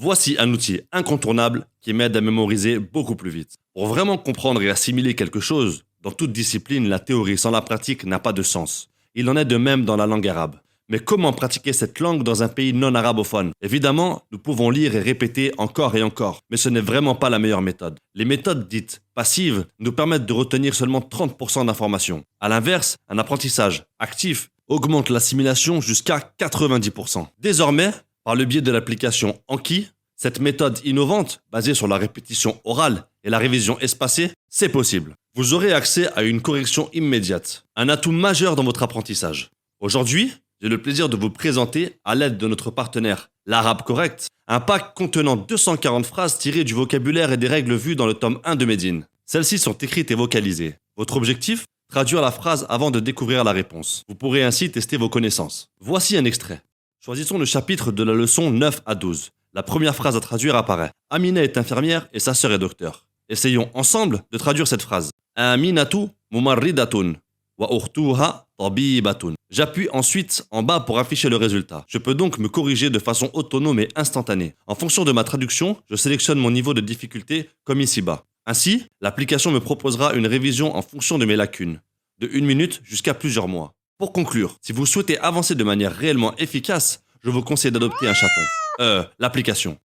Voici un outil incontournable qui m'aide à mémoriser beaucoup plus vite. Pour vraiment comprendre et assimiler quelque chose, dans toute discipline, la théorie sans la pratique n'a pas de sens. Il en est de même dans la langue arabe. Mais comment pratiquer cette langue dans un pays non arabophone? Évidemment, nous pouvons lire et répéter encore et encore, mais ce n'est vraiment pas la meilleure méthode. Les méthodes dites passives nous permettent de retenir seulement 30% d'informations. A l'inverse, un apprentissage actif augmente l'assimilation jusqu'à 90%. Désormais, par le biais de l'application Anki, cette méthode innovante, basée sur la répétition orale et la révision espacée, c'est possible. Vous aurez accès à une correction immédiate, un atout majeur dans votre apprentissage. Aujourd'hui, j'ai le plaisir de vous présenter, à l'aide de notre partenaire l'Arabe Correct, un pack contenant 240 phrases tirées du vocabulaire et des règles vues dans le tome 1 de Medine. Celles-ci sont écrites et vocalisées. Votre objectif? Traduire la phrase avant de découvrir la réponse. Vous pourrez ainsi tester vos connaissances. Voici un extrait. Choisissons le chapitre de la leçon 9 à 12. La première phrase à traduire apparaît. Amina est infirmière et sa sœur est docteur. Essayons ensemble de traduire cette phrase. Aminatu mumarridatun wa ukhtuha tabibatun. J'appuie ensuite en bas pour afficher le résultat. Je peux donc me corriger de façon autonome et instantanée. En fonction de ma traduction, je sélectionne mon niveau de difficulté comme ici-bas. Ainsi, l'application me proposera une révision en fonction de mes lacunes, de 1 minute jusqu'à plusieurs mois. Pour conclure, si vous souhaitez avancer de manière réellement efficace, je vous conseille d'adopter un chaton. L'application.